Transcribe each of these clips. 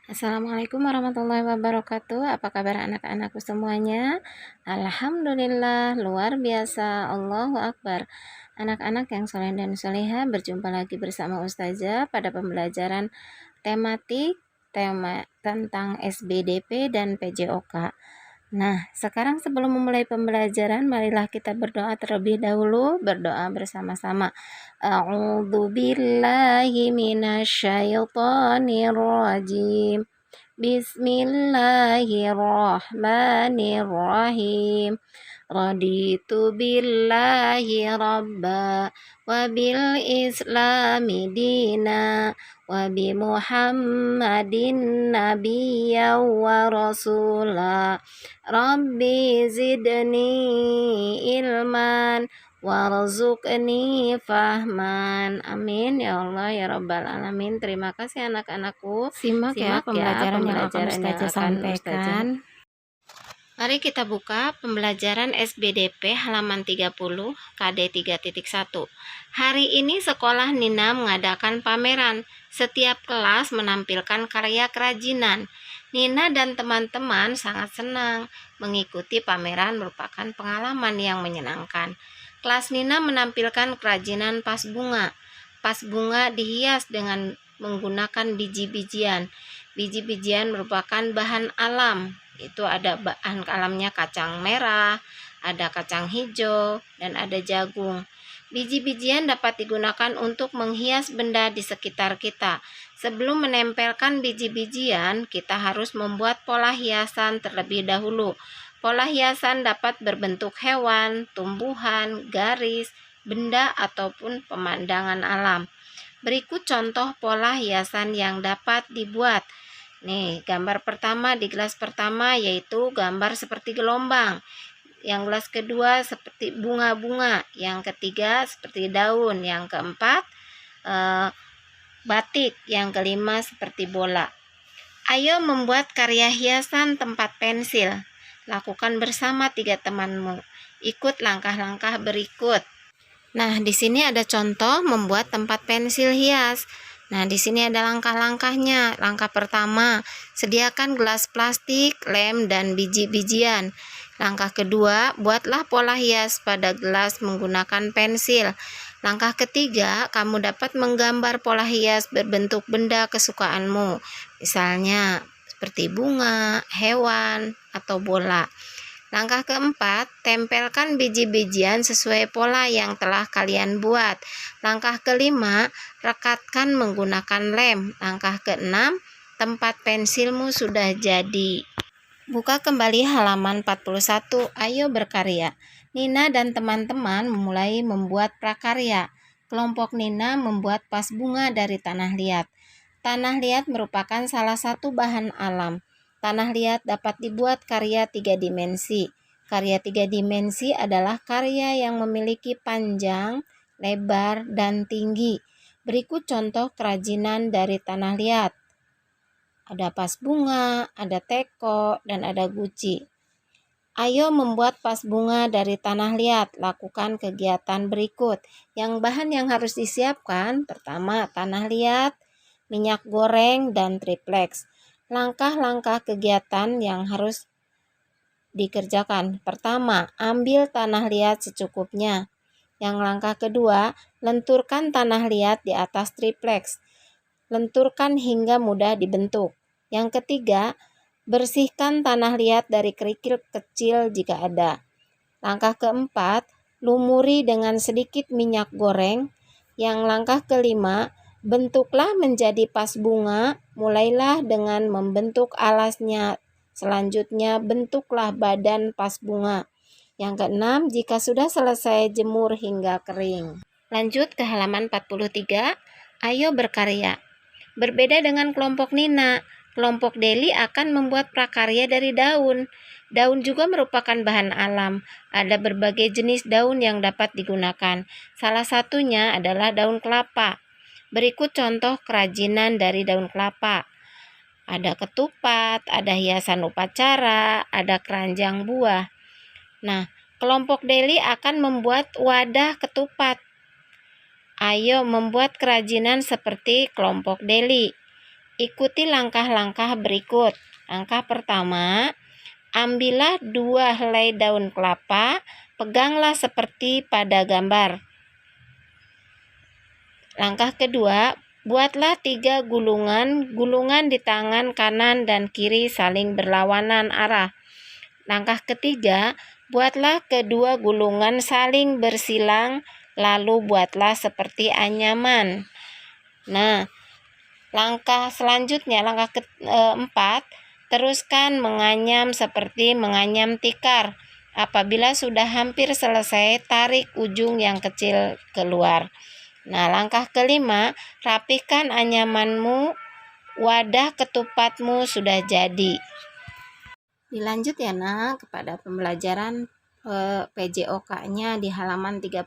Assalamualaikum warahmatullahi wabarakatuh. Apa kabar anak-anakku semuanya? Alhamdulillah, luar biasa. Allahu Akbar. Anak-anak yang soleh dan soleha, berjumpa lagi bersama Ustazah pada pembelajaran tema tentang SBDP dan PJOK. Nah, sekarang sebelum memulai pembelajaran, marilah kita berdoa terlebih dahulu, berdoa bersama-sama. A'udzu billahi minasyaitonir rajim. Bismillahirrahmanirrahim. Raditu billahi rabba wa bil islami dina wa bi muhammadin nabiyya wa rasula. Rabbi zidni ilman warzuqni fahman. Amin ya Allah ya rabbal alamin. Terima kasih anak-anakku. Simak ya pembelajaran yang akan Ustazah sampaikan. Mari kita buka pembelajaran SBDP halaman 30 KD 3.1. Hari ini sekolah Nina mengadakan pameran. Setiap kelas menampilkan karya kerajinan. Nina dan teman-teman sangat senang. Mengikuti pameran merupakan pengalaman yang menyenangkan. Kelas Nina menampilkan kerajinan vas bunga. Vas bunga dihias dengan menggunakan biji-bijian. Biji-bijian merupakan bahan alam. Itu ada bahan alamnya kacang merah, ada kacang hijau, dan ada jagung. Biji-bijian dapat digunakan untuk menghias benda di sekitar kita. Sebelum menempelkan biji-bijian, kita harus membuat pola hiasan terlebih dahulu. Pola hiasan dapat berbentuk hewan, tumbuhan, garis, benda, ataupun pemandangan alam. Berikut contoh pola hiasan yang dapat dibuat. Nih, gambar pertama di gelas pertama yaitu gambar seperti gelombang. Yang gelas kedua seperti bunga-bunga. Yang ketiga seperti daun. Yang keempat batik. Yang kelima seperti bola. Ayo membuat karya hiasan tempat pensil. Lakukan bersama 3 temanmu. Ikut langkah-langkah berikut. Nah, di sini ada contoh membuat tempat pensil hias. Nah, di sini ada langkah-langkahnya. Langkah pertama, sediakan gelas plastik, lem, dan biji-bijian. Langkah kedua, buatlah pola hias pada gelas menggunakan pensil. Langkah ketiga, kamu dapat menggambar pola hias berbentuk benda kesukaanmu. Misalnya, seperti bunga, hewan, atau bola. Langkah keempat, tempelkan biji-bijian sesuai pola yang telah kalian buat. Langkah kelima, rekatkan menggunakan lem. Langkah keenam, tempat pensilmu sudah jadi. Buka kembali halaman 41, ayo berkarya. Nina dan teman-teman mulai membuat prakarya. Kelompok Nina membuat vas bunga dari tanah liat. Tanah liat merupakan salah satu bahan alam. Tanah liat dapat dibuat karya 3 dimensi. Karya 3 dimensi adalah karya yang memiliki panjang, lebar, dan tinggi. Berikut contoh kerajinan dari tanah liat. Ada vas bunga, ada teko, dan ada guci. Ayo membuat vas bunga dari tanah liat. Lakukan kegiatan berikut. Yang bahan yang harus disiapkan, pertama tanah liat, minyak goreng, dan triplex. Langkah-langkah kegiatan yang harus dikerjakan. Pertama, ambil tanah liat secukupnya. Yang langkah kedua, lenturkan tanah liat di atas triplex. Lenturkan hingga mudah dibentuk. Yang ketiga, bersihkan tanah liat dari kerikil kecil jika ada. Langkah keempat, lumuri dengan sedikit minyak goreng. Yang langkah kelima, bentuklah menjadi vas bunga. Mulailah dengan membentuk alasnya. Selanjutnya, bentuklah badan vas bunga. Yang keenam, jika sudah selesai, jemur hingga kering. Lanjut ke halaman 43. Ayo berkarya. Berbeda dengan kelompok Nina, kelompok Deli akan membuat prakarya dari daun. Daun juga merupakan bahan alam. Ada berbagai jenis daun yang dapat digunakan. Salah satunya adalah daun kelapa. Berikut contoh kerajinan dari daun kelapa. Ada ketupat, ada hiasan upacara, ada keranjang buah. Nah, kelompok Deli akan membuat wadah ketupat. Ayo membuat kerajinan seperti kelompok Deli. Ikuti langkah-langkah berikut. Langkah pertama, ambillah 2 helai daun kelapa, peganglah seperti pada gambar. Langkah kedua, buatlah 3 gulungan di tangan kanan dan kiri saling berlawanan arah. Langkah ketiga, buatlah kedua gulungan saling bersilang, lalu buatlah seperti anyaman. Nah, langkah selanjutnya, langkah keempat, teruskan menganyam seperti menganyam tikar. Apabila sudah hampir selesai, tarik ujung yang kecil keluar. Nah, langkah kelima, rapihkan anyamanmu, wadah ketupatmu sudah jadi. Dilanjut ya nak kepada pembelajaran PJOK-nya di halaman 35.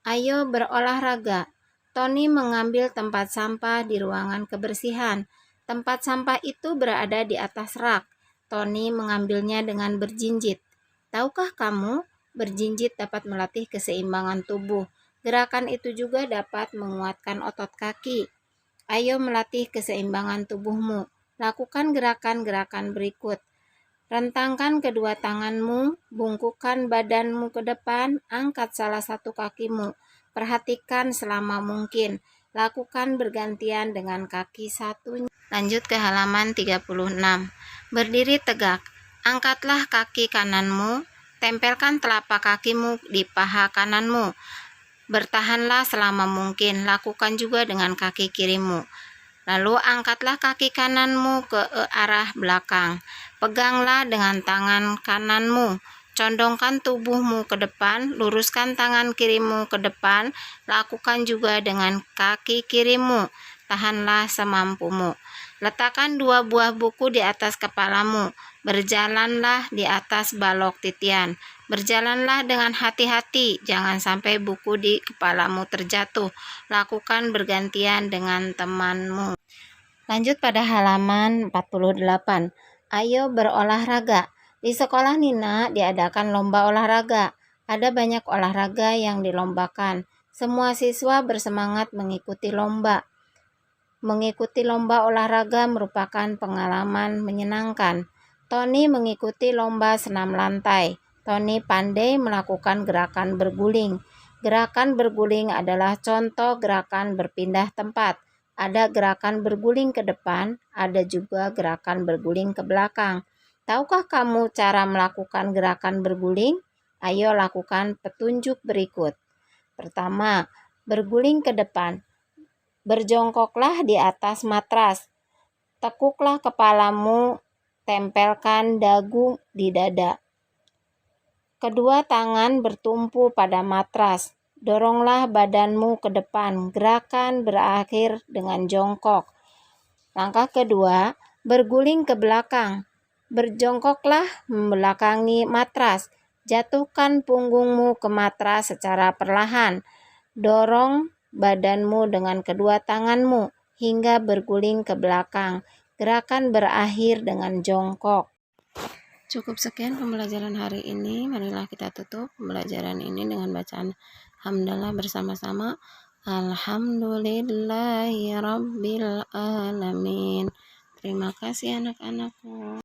Ayo berolahraga. Tony mengambil tempat sampah di ruangan kebersihan. Tempat sampah itu berada di atas rak. Tony mengambilnya dengan berjinjit. Tahukah kamu, berjinjit dapat melatih keseimbangan tubuh. Gerakan itu juga dapat menguatkan otot kaki. Ayo melatih keseimbangan tubuhmu. Lakukan gerakan-gerakan berikut. Rentangkan kedua tanganmu, bungkukkan badanmu ke depan, angkat salah satu kakimu. Perhatikan selama mungkin. Lakukan bergantian dengan kaki satunya. Lanjut ke halaman 36. Berdiri tegak. Angkatlah kaki kananmu. Tempelkan telapak kakimu di paha kananmu. Bertahanlah selama mungkin. Lakukan juga dengan kaki kirimu. Lalu angkatlah kaki kananmu ke arah belakang. Peganglah dengan tangan kananmu. Condongkan tubuhmu ke depan, luruskan tangan kirimu ke depan, lakukan juga dengan kaki kirimu. Tahanlah semampumu. Letakkan 2 buah buku di atas kepalamu. Berjalanlah di atas balok titian. Berjalanlah dengan hati-hati, jangan sampai buku di kepalamu terjatuh. Lakukan bergantian dengan temanmu. Lanjut pada halaman 48. Ayo berolahraga. Di sekolah Nina diadakan lomba olahraga. Ada banyak olahraga yang dilombakan. Semua siswa bersemangat mengikuti lomba. Mengikuti lomba olahraga merupakan pengalaman menyenangkan. Tony mengikuti lomba senam lantai. Tony pandai melakukan gerakan berguling. Gerakan berguling adalah contoh gerakan berpindah tempat. Ada gerakan berguling ke depan, ada juga gerakan berguling ke belakang. Tahukah kamu cara melakukan gerakan berguling? Ayo lakukan petunjuk berikut. Pertama, berguling ke depan. Berjongkoklah di atas matras. Tekuklah kepalamu, tempelkan dagu di dada. Kedua tangan bertumpu pada matras. Doronglah badanmu ke depan. Gerakan berakhir dengan jongkok. Langkah kedua, berguling ke belakang. Berjongkoklah membelakangi matras. Jatuhkan punggungmu ke matras secara perlahan. Dorong badanmu dengan kedua tanganmu hingga berguling ke belakang. Gerakan berakhir dengan jongkok. Cukup sekian pembelajaran hari ini. Marilah kita tutup pembelajaran ini dengan bacaan hamdalah bersama-sama. Alhamdulillahirabbil alamin. Terima kasih anak-anakku.